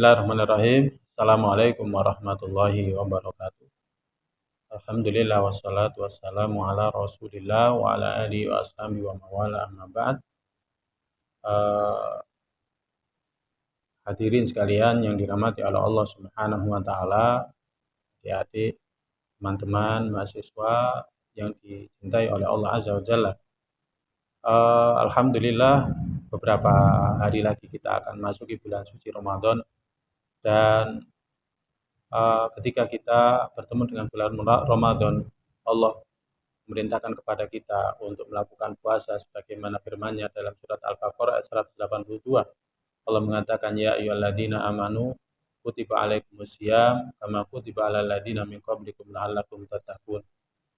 Bismillahirrahmanirrahim. Assalamualaikum warahmatullahi wabarakatuh. Alhamdulillah wassalatu wassalamu ala Rasulillah wa ala alihi wa ashabihi wa mawala amma ba'd. Hadirin sekalian yang dirahmati oleh Allah Subhanahu wa taala, adik-adik, teman-teman mahasiswa yang dicintai oleh Allah Azza wa Jalla. Alhamdulillah beberapa hari lagi kita akan masuki bulan suci Ramadan, dan ketika kita bertemu dengan bulan Ramadan, Allah memerintahkan kepada kita untuk melakukan puasa sebagaimana firman-Nya dalam surat Al-Baqarah ayat 182. Allah mengatakan, ya ayyuhalladzina amanu kutiba alaikumusiyam kama kutiba alal ladzina min qablikum la'allakum tattaqun.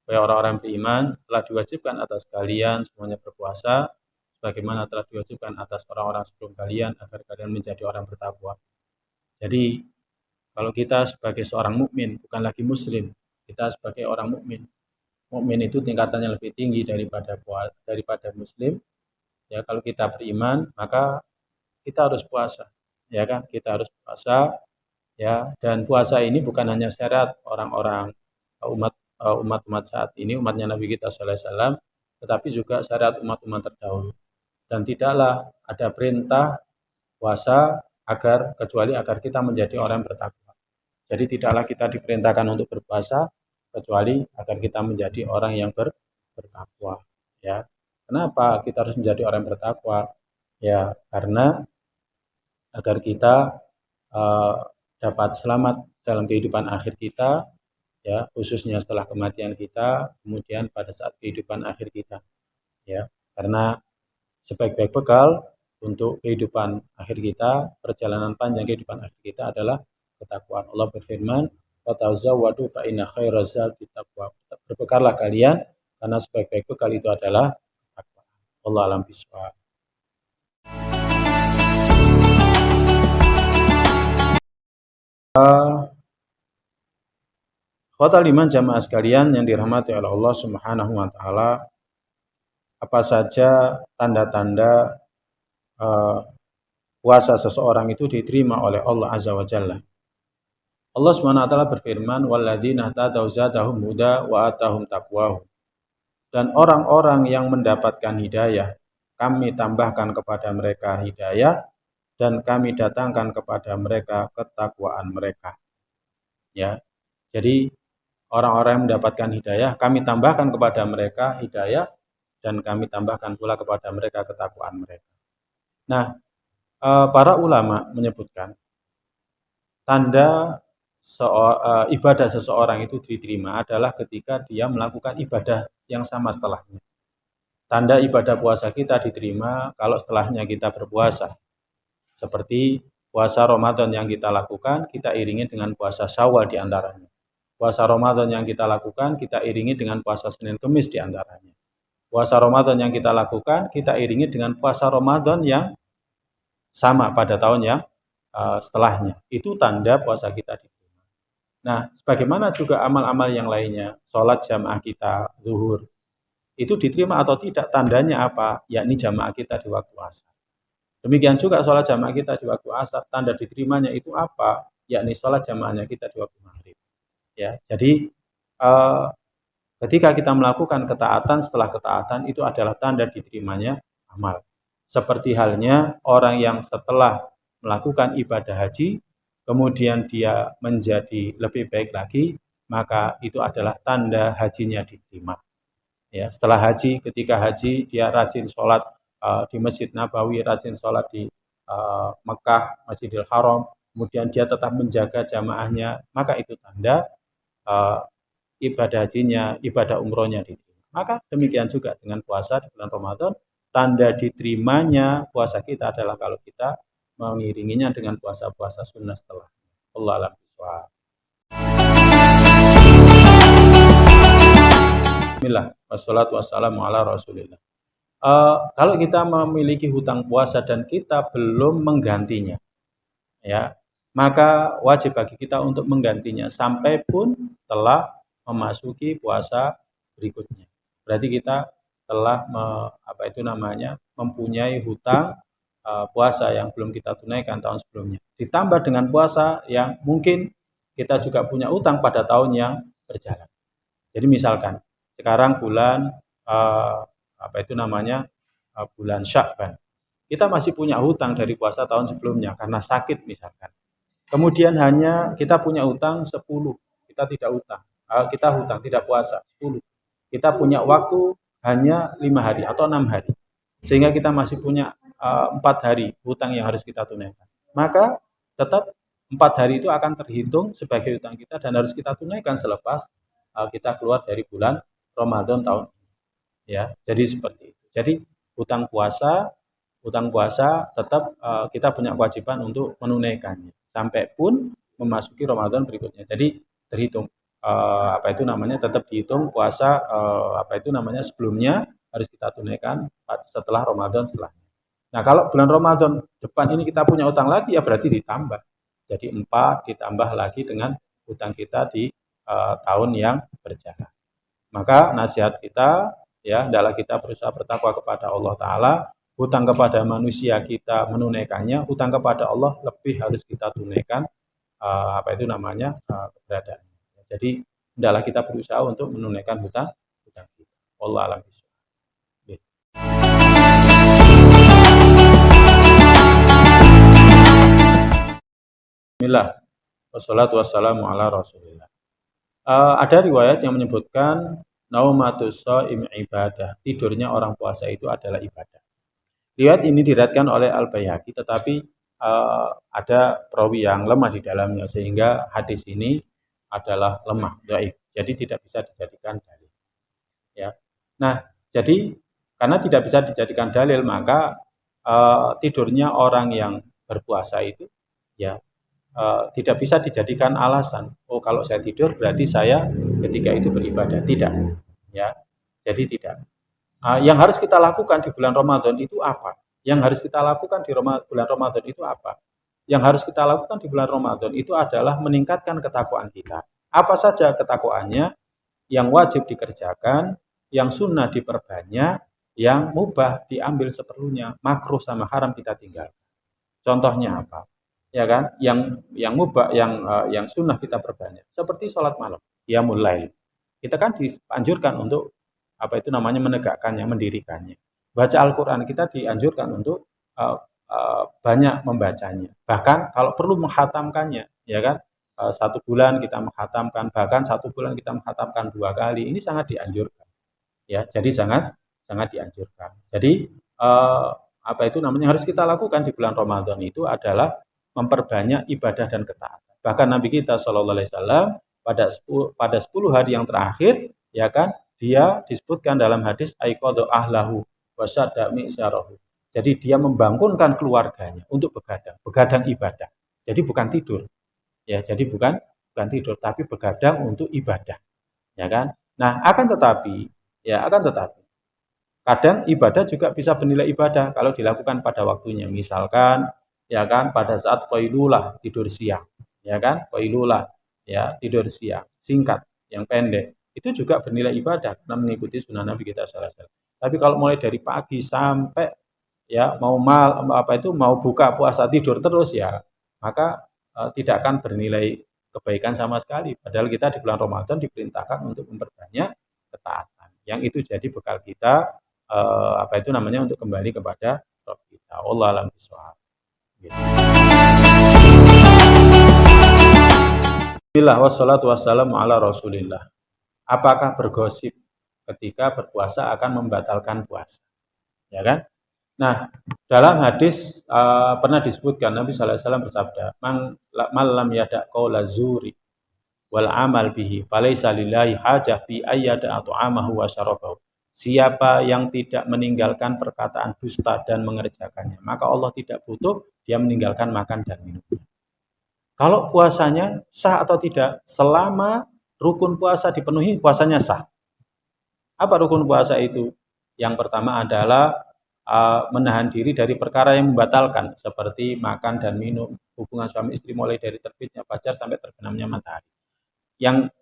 Wahai orang-orang beriman, telah diwajibkan atas kalian semuanya berpuasa sebagaimana telah diwajibkan atas orang-orang sebelum kalian agar kalian menjadi orang bertakwa. Jadi kalau kita sebagai seorang mukmin, bukan lagi muslim, kita sebagai orang mukmin. Mukmin itu tingkatannya lebih tinggi daripada muslim. Ya, kalau kita beriman, maka kita harus puasa. Ya kan? Kita harus puasa, ya. Dan puasa ini bukan hanya syarat orang-orang umat saat ini, umatnya Nabi kita sallallahu alaihi wasallam, tetapi juga syarat umat-umat terdahulu. Dan tidaklah ada perintah puasa kecuali agar kita menjadi orang yang bertakwa. Jadi tidaklah kita diperintahkan untuk berpuasa kecuali agar kita menjadi orang yang bertakwa. Ya, kenapa kita harus menjadi orang yang bertakwa? Ya, karena agar kita dapat selamat dalam kehidupan akhir kita, ya, khususnya setelah kematian kita, kemudian pada saat kehidupan akhir kita. Ya, karena sebaik-baik bekal untuk kehidupan akhir kita, perjalanan panjang kehidupan akhir kita adalah ketakwaan. Allah berfirman, wa tazawwadu fa inna khairaz zadi taqwa. Berbekallah kalian karena sebaik-baik bekal itu adalah ketakwaan. Allah alam bisawab. Khotal iman jamaah sekalian yang dirahmati oleh Allah Subhanahu wa taala, apa saja tanda-tanda puasa seseorang itu diterima oleh Allah Azza wa Jalla? Allah SWT berfirman, walladzina tadaw zadahum huda wa atahum taqwahum. Dan orang-orang yang mendapatkan hidayah, kami tambahkan kepada mereka hidayah dan kami datangkan kepada mereka ketakwaan mereka. Ya. Jadi orang-orang yang mendapatkan hidayah, kami tambahkan kepada mereka hidayah dan kami tambahkan pula kepada mereka ketakwaan mereka. Nah, para ulama menyebutkan tanda ibadah seseorang itu diterima adalah ketika dia melakukan ibadah yang sama setelahnya. Tanda ibadah puasa kita diterima kalau setelahnya kita berpuasa. Seperti puasa Ramadan yang kita lakukan, kita iringi dengan puasa Syawal di antaranya. Puasa Ramadan yang kita lakukan, kita iringi dengan puasa Senin Kemis di antaranya. Puasa Ramadan yang kita lakukan, kita iringi dengan puasa Ramadan yang sama pada tahun yang setelahnya. Itu tanda puasa kita diterima. Nah, sebagaimana juga amal-amal yang lainnya, sholat jamaah kita, zuhur, itu diterima atau tidak, tandanya apa? Yakni jamaah kita di waktu asar. Demikian juga sholat jamaah kita di waktu asar, tanda diterimanya itu apa? Yakni sholat jamaahnya kita di waktu maghrib. Ya, jadi ketika kita melakukan ketaatan, setelah ketaatan itu adalah tanda diterimanya amal. Seperti halnya orang yang setelah melakukan ibadah haji, kemudian dia menjadi lebih baik lagi, maka itu adalah tanda hajinya diterima. Ya, setelah haji, ketika haji dia rajin sholat di Masjid Nabawi, rajin sholat di Mekah, Masjidil Haram, kemudian dia tetap menjaga jamaahnya, maka itu tanda ibadah hajinya, ibadah umrohnya diterima. Maka demikian juga dengan puasa di bulan Ramadan, tanda diterimanya puasa kita adalah kalau kita mengiringinya dengan puasa-puasa sunnah setelah. Allah alam bisawab. Bismillah, wassalatu wassalamu ala Rasulillah. Kalau kita memiliki hutang puasa dan kita belum menggantinya, ya, maka wajib bagi kita untuk menggantinya sampai pun telah memasuki puasa berikutnya. Berarti kita telah mempunyai hutang puasa yang belum kita tunaikan tahun sebelumnya. Ditambah dengan puasa yang mungkin kita juga punya utang pada tahun yang berjalan. Jadi misalkan sekarang bulan eh, apa itu namanya bulan Sya'ban. Kita masih punya hutang dari puasa tahun sebelumnya karena sakit misalkan. Kemudian hanya kita punya utang 10, kita tidak utang. Kita hutang tidak puasa 10. Kita punya waktu hanya 5 hari atau 6 hari. Sehingga kita masih punya 4 hari hutang yang harus kita tunaikan. Maka tetap 4 hari itu akan terhitung sebagai hutang kita dan harus kita tunaikan selepas kita keluar dari bulan Ramadan tahun ini. Ya, jadi seperti itu. Jadi hutang puasa tetap kita punya kewajiban untuk menunaikannya sampai pun memasuki Ramadan berikutnya. Jadi terhitung apa itu namanya tetap dihitung puasa apa itu namanya sebelumnya harus kita tunaikan setelah Ramadan setelahnya. Nah, kalau bulan Ramadan depan ini kita punya utang lagi ya berarti ditambah. Jadi 4 ditambah lagi dengan utang kita di tahun yang berjalan. Maka nasihat kita ya adalah kita berusaha bertakwa kepada Allah Ta'ala. Hutang kepada manusia kita menunaikannya, hutang kepada Allah lebih harus kita tunaikan apa itu namanya keberadaannya. Jadi hendaklah kita berusaha untuk menunaikan hutang kita. Allah alam bisawab. Bismillah. Wassalatu wassalamu ala Rasulillah. Ada riwayat yang menyebutkan naumatus shaim ibadah. Tidurnya orang puasa itu adalah ibadah. Riwayat ini diriwayatkan oleh Al-Baihaqi tetapi ada perawi yang lemah di dalamnya sehingga hadis ini adalah lemah, dhaif. Jadi tidak bisa dijadikan dalil. Ya. Nah, jadi karena tidak bisa dijadikan dalil maka tidurnya orang yang berpuasa itu ya tidak bisa dijadikan alasan. Oh, kalau saya tidur berarti saya ketika itu beribadah. Tidak. Ya. Jadi tidak. Yang harus kita lakukan di bulan Ramadan itu apa? Yang harus kita lakukan di bulan Ramadan itu apa? Yang harus kita lakukan di bulan Ramadan itu adalah meningkatkan ketakwaan kita. Apa saja ketakwaannya? Yang wajib dikerjakan, yang sunnah diperbanyak, yang mubah diambil seperlunya, makruh sama haram kita tinggal. Contohnya apa? Ya kan? Yang mubah, yang sunnah kita perbanyak. Seperti sholat malam, ya mulai. Kita kan dianjurkan untuk apa itu namanya menegakkannya, mendirikannya. Baca Al-Quran kita dianjurkan untuk banyak membacanya. Bahkan kalau perlu menghatamkannya, ya kan? 1 bulan kita menghatamkan, bahkan 1 bulan kita menghatamkan 2 kali. Ini sangat dianjurkan, ya. Jadi sangat sangat dianjurkan. Jadi apa itu namanya harus kita lakukan di bulan Ramadan itu adalah memperbanyak ibadah dan ketaatan. Bahkan Nabi kita Shallallahu Alaihi Wasallam pada 10 hari yang terakhir, ya kan? Dia disebutkan dalam hadis aiqadha ahlahu wasyadda mi'syarahu. Jadi dia membangunkan keluarganya untuk begadang ibadah. Jadi bukan tidur. Ya, jadi bukan tidur tapi begadang untuk ibadah. Ya kan? Nah, akan tetapi kadang ibadah juga bisa bernilai ibadah kalau dilakukan pada waktunya. Misalkan ya kan pada saat qailulah tidur siang, ya kan? Qailulah ya tidur siang, singkat, yang pendek. Itu juga bernilai ibadah karena mengikuti sunnah Nabi kita sallallahu alaihi wasallam. Tapi kalau mulai dari pagi sampai ya mau buka puasa tidur terus ya, maka tidak akan bernilai kebaikan sama sekali. Padahal kita di bulan Ramadan diperintahkan untuk memperbanyak ketaatan. Yang itu jadi bekal kita apa itu namanya untuk kembali kepada Rabb kita. Allah alam bisawab. Bismillah wassalatu wassalamu ala Rasulillah. Apakah bergosip ketika berpuasa akan membatalkan puasa? Ya kan? Nah, dalam hadis pernah disebutkan Nabi sallallahu alaihi wasallam bersabda, "Man lam yada qaula zuri wal amal bihi, falaisa lillahi hajah fi ayyada at'amahu wa syarabahu." Siapa yang tidak meninggalkan perkataan dusta dan mengerjakannya, maka Allah tidak butuh dia meninggalkan makan dan minum. Kalau puasanya sah atau tidak, selama rukun puasa dipenuhi, puasanya sah. Apa rukun puasa itu? Yang pertama adalah menahan diri dari perkara yang membatalkan seperti makan dan minum, hubungan suami istri mulai dari terbitnya fajar sampai terbenamnya matahari. Yang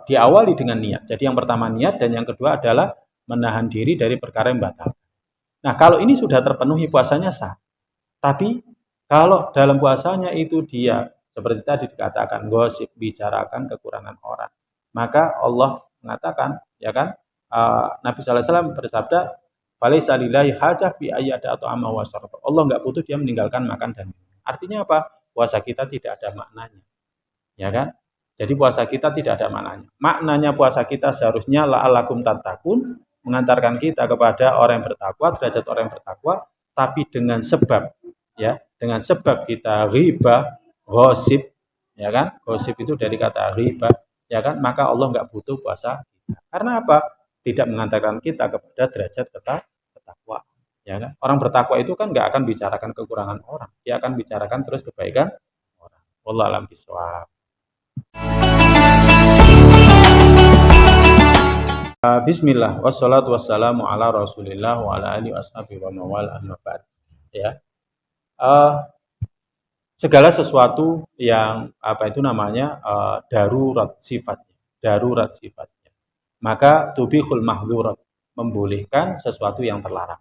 diawali dengan niat. Jadi yang pertama niat dan yang kedua adalah menahan diri dari perkara yang batal. Nah, kalau ini sudah terpenuhi puasanya sah. Tapi kalau dalam puasanya itu dia seperti tadi dikatakan gosip, bicarakan kekurangan orang, maka Allah mengatakan, ya kan, Nabi sallallahu alaihi wasallam bersabda, "Falaisa lillahi hajah fi ayyada atau amma wa syaraba." Allah nggak butuh dia meninggalkan makan dan minum. Artinya apa? Puasa kita tidak ada maknanya, ya kan? Jadi puasa kita tidak ada maknanya. Maknanya puasa kita seharusnya la'allakum tattaqun, mengantarkan kita kepada orang yang bertakwa, derajat orang yang bertakwa, tapi dengan sebab, ya, dengan sebab kita riba, gosip, ya kan? Gosip itu dari kata riba, ya kan? Maka Allah nggak butuh puasa kita. Karena apa? Tidak mengantarkan kita kepada derajat ketakwa, ya kan? Orang bertakwa itu kan nggak akan bicarakan kekurangan orang, dia akan bicarakan terus kebaikan orang. Wallahu a'lam bishawab. Bismillah, wassalatu wassalamu ala rasulillah wa ala alihi washabihi wa mawal amma ba'd. Ya, segala sesuatu yang apa itu namanya darurat sifatnya. Maka tubihul mahdzurat, membolehkan sesuatu yang terlarang.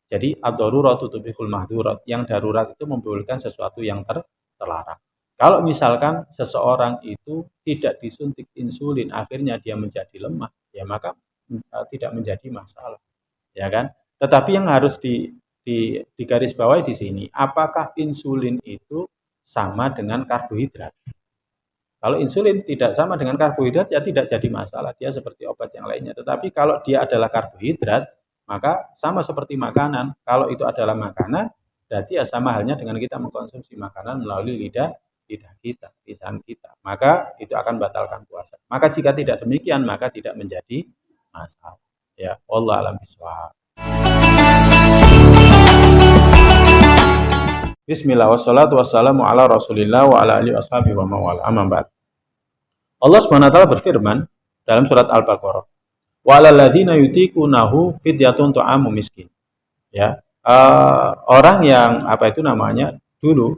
Jadi ad-daruratu tubihul mahdzurat, yang darurat itu membolehkan sesuatu yang terlarang. Kalau misalkan seseorang itu tidak disuntik insulin, akhirnya dia menjadi lemah, ya maka tidak menjadi masalah, ya kan? Tetapi yang harus digarisbawahi di sini, apakah insulin itu sama dengan karbohidrat? Kalau insulin tidak sama dengan karbohidrat, ya tidak jadi masalah, dia seperti obat yang lainnya. Tetapi kalau dia adalah karbohidrat, maka sama seperti makanan. Kalau itu adalah makanan, berarti ya sama halnya dengan kita mengkonsumsi makanan melalui lidah kita, lisan kita. Maka itu akan batalkan puasa. Maka jika tidak demikian, maka tidak menjadi masalah. Ya, wallahu a'lam bishawab. Bismillah, wassalatu wassalamu ala rasulillah wa ala alihi washabihi wa mawala, amma ba'd. Allah SWT berfirman dalam surat Al-Baqarah, wa alal ladzina yutiqunahu fidyatun ta'amu miskin. Ya, orang yang apa itu namanya dulu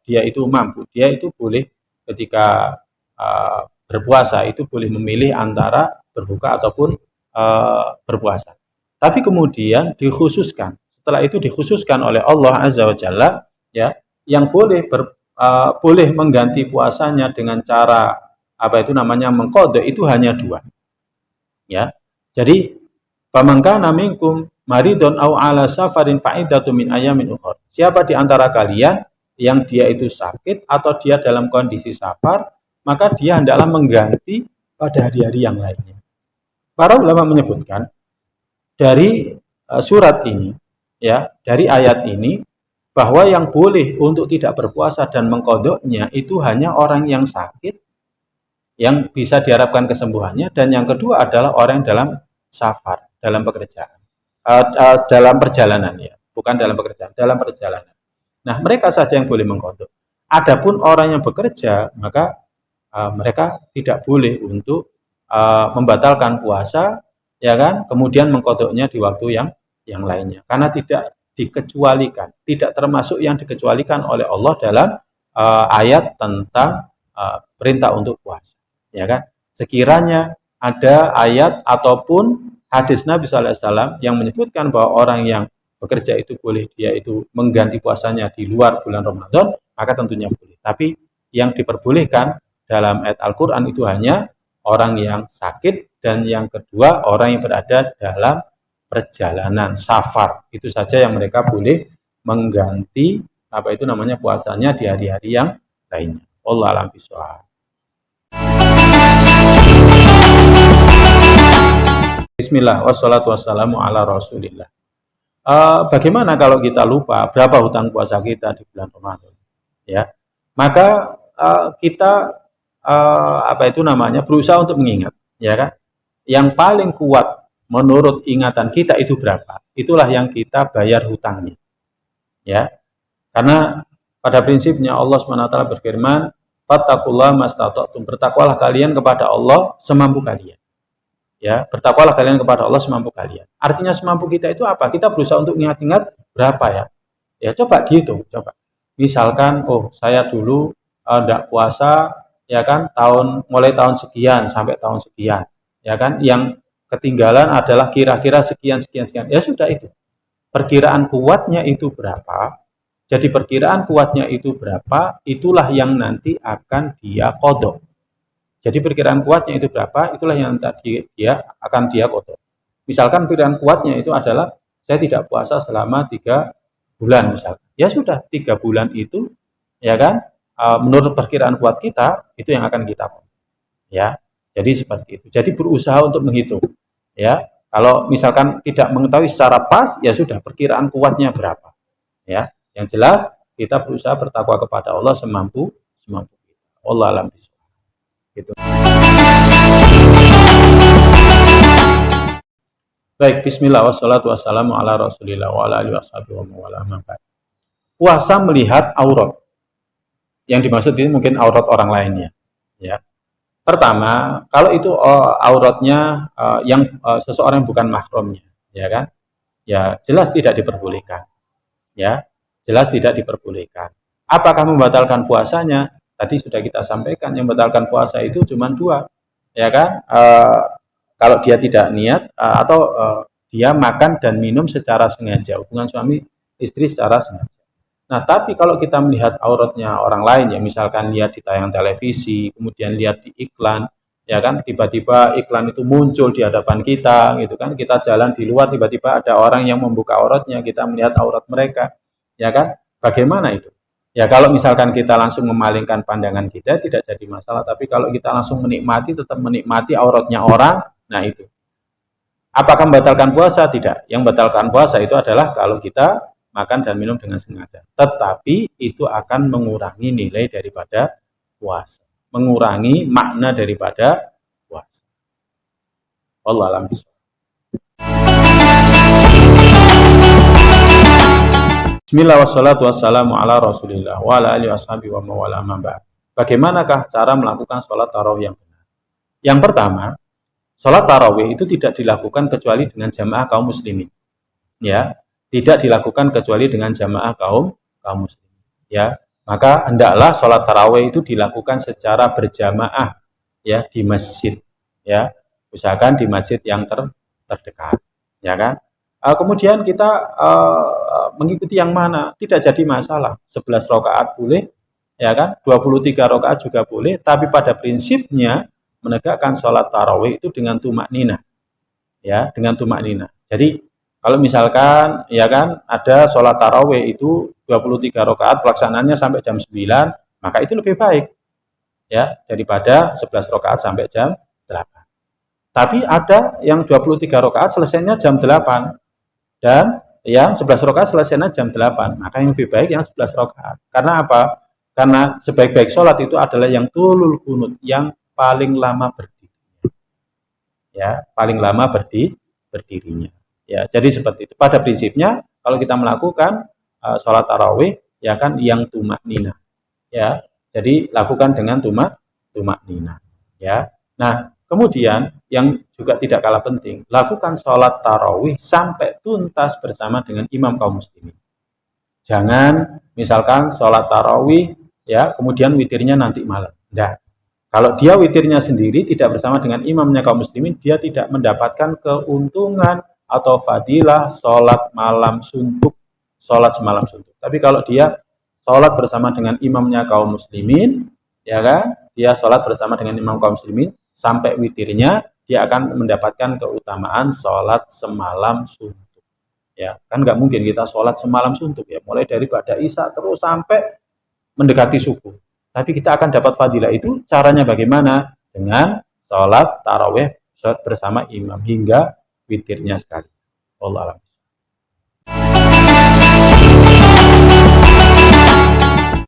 dia itu mampu, dia itu boleh ketika berpuasa itu boleh memilih antara berbuka ataupun berpuasa. Tapi kemudian dikhususkan, setelah itu dikhususkan oleh Allah Azza wa Jalla, ya, yang boleh mengganti puasanya dengan cara apa itu namanya mengqadha itu hanya dua. Ya. Jadi faman kana minkum maridun aw ala safarin fa'idatu min ayamin ukhra. Siapa di antara kalian yang dia itu sakit atau dia dalam kondisi safar, maka dia hendaklah mengganti pada hari-hari yang lainnya. Para ulama menyebutkan dari surat ini, ya, dari ayat ini, bahwa yang boleh untuk tidak berpuasa dan mengqadhanya itu hanya orang yang sakit, yang bisa diharapkan kesembuhannya, dan yang kedua adalah orang dalam safar, dalam pekerjaan, dalam perjalanan, ya, bukan dalam pekerjaan, dalam perjalanan. Nah, mereka saja yang boleh mengqadha. Adapun orang yang bekerja, maka mereka tidak boleh untuk membatalkan puasa, ya kan? Kemudian mengqadhanya di waktu yang lainnya, karena tidak dikecualikan, tidak termasuk yang dikecualikan oleh Allah dalam ayat tentang perintah untuk puasa, ya kan? Sekiranya ada ayat ataupun hadis Nabi SAW yang menyebutkan bahwa orang yang bekerja itu boleh dia itu mengganti puasanya di luar bulan Ramadan, maka tentunya boleh. Tapi yang diperbolehkan dalam ayat Al-Quran itu hanya orang yang sakit, dan yang kedua orang yang berada dalam perjalanan safar. Itu saja yang mereka boleh mengganti apa itu namanya puasanya di hari-hari yang lainnya. Wallahu a'lam bishawab. Bismillah, wassalatu wassalamu ala rasulillah. Bagaimana kalau kita lupa berapa hutang puasa kita di bulan Ramadan, ya, maka kita apa itu namanya berusaha untuk mengingat, ya kan, yang paling kuat menurut ingatan kita itu berapa, itulah yang kita bayar hutangnya, ya, karena pada prinsipnya Allah SWT berfirman, fattaqullaha mastata'tum, bertakwalah kalian kepada Allah semampu kalian. Ya, bertakwalah kalian kepada Allah semampu kalian. Artinya semampu kita itu apa? Kita berusaha untuk ingat-ingat berapa ya. Ya, coba dihitung, coba. Misalkan, oh, saya dulu tidak puasa, ya kan, mulai tahun sekian sampai tahun sekian, ya kan. Yang ketinggalan adalah kira-kira sekian. Ya sudah itu. Perkiraan kuatnya itu berapa? Jadi perkiraan kuatnya itu berapa, itulah yang nanti akan dia qadha. Jadi perkiraan kuatnya itu berapa, itulah yang tadi dia akan dia qadha. Misalkan perkiraan kuatnya itu adalah saya tidak puasa selama 3 bulan misalkan. Ya sudah, 3 bulan itu ya kan, menurut perkiraan kuat kita itu yang akan kita qadha. Ya. Jadi seperti itu. Jadi berusaha untuk menghitung. Ya. Kalau misalkan tidak mengetahui secara pas, ya sudah perkiraan kuatnya berapa. Ya. Yang jelas kita berusaha bertakwa kepada Allah semampu kita. Allah alam bisawab. Gitu. Baik, bismillah wassalatu wassalamu ala Rasulillah wa ala alihi washabihi wa wala. Puasa melihat aurat. Yang dimaksud ini mungkin aurat orang lainnya, ya. Pertama, kalau itu auratnya yang seseorang bukan mahramnya, ya kan? Ya, jelas tidak diperbolehkan. Ya, jelas tidak diperbolehkan. Apakah membatalkan puasanya? Tadi sudah kita sampaikan, yang membatalkan puasa itu cuma 2, ya kan? Kalau dia tidak niat atau dia makan dan minum secara sengaja, hubungan suami istri secara sengaja. Nah, tapi kalau kita melihat auratnya orang lain, ya misalkan lihat di tayang televisi, kemudian lihat di iklan, ya kan, tiba-tiba iklan itu muncul di hadapan kita, gitu kan, kita jalan di luar, tiba-tiba ada orang yang membuka auratnya, kita melihat aurat mereka, ya kan, bagaimana itu? Ya kalau misalkan kita langsung memalingkan pandangan kita, tidak jadi masalah, tapi kalau kita langsung menikmati, tetap menikmati auratnya orang, nah itu. Apakah membatalkan puasa? Tidak. Yang membatalkan puasa itu adalah kalau kita makan dan minum dengan sengaja. Tetapi itu akan mengurangi nilai daripada puasa. Mengurangi makna daripada puasa. Allah alam bisawab. Bismillah wassalatu wassalamu ala Rasulillah wa ala alihi washabihi wa mawala mamba. Bagaimanakah cara melakukan sholat tarawih yang benar? Yang pertama, sholat tarawih itu tidak dilakukan kecuali dengan jamaah kaum muslimin. Ya, tidak dilakukan kecuali dengan jamaah kaum muslimin. Ya, maka hendaklah sholat tarawih itu dilakukan secara berjamaah, ya, di masjid. Ya, usahakan di masjid yang terdekat. Ya kan? Kemudian kita mengikuti yang mana? Tidak jadi masalah. 11 rakaat boleh, ya kan? 23 rakaat juga boleh. Tapi pada prinsipnya menegakkan sholat tarawih itu dengan tumak ninah. Ya, dengan tumak ninah. Jadi kalau misalkan ya kan ada sholat tarawih itu 23 rakaat pelaksanaannya sampai jam 9, maka itu lebih baik ya daripada 11 rakaat sampai jam 8. Tapi ada yang 23 rakaat selesainya jam 8 dan yang 11 rakaat selesainya jam 8. Maka yang lebih baik yang 11 rakaat. Karena apa? Karena sebaik-baik sholat itu adalah yang tulul kunut, yang paling lama berdiri. Ya, paling lama berdirinya. Ya, jadi seperti itu. Pada prinsipnya kalau kita melakukan sholat tarawih ya kan yang tumak nina. Ya, jadi lakukan dengan tumak nina. Ya. Nah, kemudian yang juga tidak kalah penting, lakukan sholat tarawih sampai tuntas bersama dengan imam kaum muslimin. Jangan misalkan sholat tarawih ya kemudian witirnya nanti malam. Nah, kalau dia witirnya sendiri tidak bersama dengan imamnya kaum muslimin, dia tidak mendapatkan keuntungan atau fadilah sholat malam suntuk, sholat semalam suntuk. Tapi kalau dia sholat bersama dengan imamnya kaum muslimin, ya kan, dia sholat bersama dengan imam kaum muslimin sampai witirnya, dia akan mendapatkan keutamaan sholat semalam suntuk. Ya kan nggak mungkin kita sholat semalam suntuk ya, mulai dari pada isya terus sampai mendekati subuh. Tapi kita akan dapat fadilah itu caranya bagaimana? Dengan sholat tarawih bersama imam hingga witirnya sekali. Allah alam.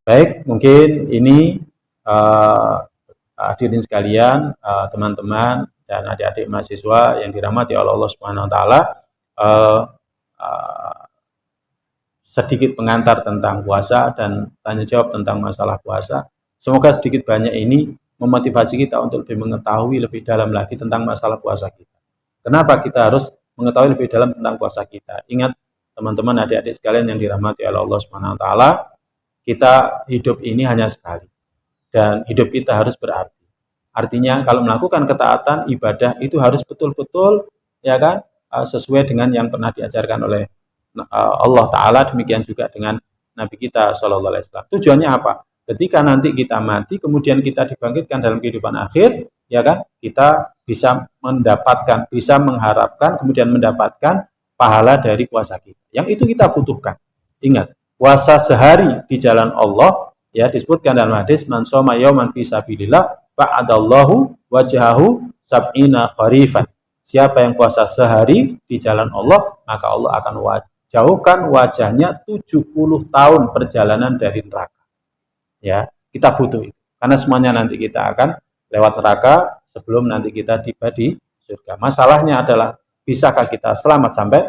Baik, mungkin ini hadirin sekalian, teman-teman dan adik-adik mahasiswa yang dirahmati oleh Allah Subhanahu wa taala, sedikit pengantar tentang puasa dan tanya jawab tentang masalah puasa. Semoga sedikit banyak ini memotivasi kita untuk lebih mengetahui lebih dalam lagi tentang masalah puasa kita. Kenapa kita harus mengetahui lebih dalam tentang puasa kita? Ingat teman-teman adik-adik sekalian yang dirahmati oleh Allah Subhanahu wa taala, kita hidup ini hanya sekali dan hidup kita harus berarti. Artinya kalau melakukan ketaatan ibadah itu harus betul-betul ya kan sesuai dengan yang pernah diajarkan oleh Allah Ta'ala, demikian juga dengan Nabi kita Shallallahu Alaihi Wasallam. Tujuannya apa? Ketika nanti kita mati, kemudian kita dibangkitkan dalam kehidupan akhir, ya kan? Kita bisa mendapatkan, bisa mengharapkan, kemudian mendapatkan pahala dari puasa kita. Yang itu kita butuhkan. Ingat, puasa sehari di jalan Allah, ya disebutkan dalam hadis, man shoma yauman fi sabilillah ba'adallahu wajhahu sab'ina kharifan. Siapa yang puasa sehari di jalan Allah, maka Allah akan jauhkan wajahnya 70 tahun perjalanan dari neraka. Ya, kita butuh itu. Karena semuanya nanti kita akan lewat neraka sebelum nanti kita tiba di surga. Masalahnya adalah bisakah kita selamat sampai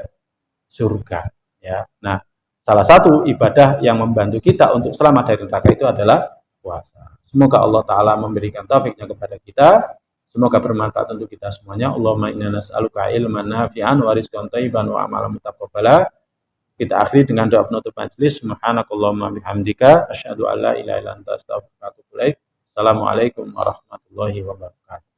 surga? Ya. Nah, salah satu ibadah yang membantu kita untuk selamat dari neraka itu adalah puasa. Semoga Allah Ta'ala memberikan taufiknya kepada kita. Semoga bermanfaat untuk kita semuanya. Allahumma inna nas'aluka ilman nafi'an wa rizqan thayyiban wa amalan mutaqabbala. Kita akhiri dengan doa penutup majelis. Subhanakallahumma bihamdika asyhadu an la ilaha illa anta astaghfiruka wa atubu ilaik. Assalamualaikum warahmatullahi wabarakatuh.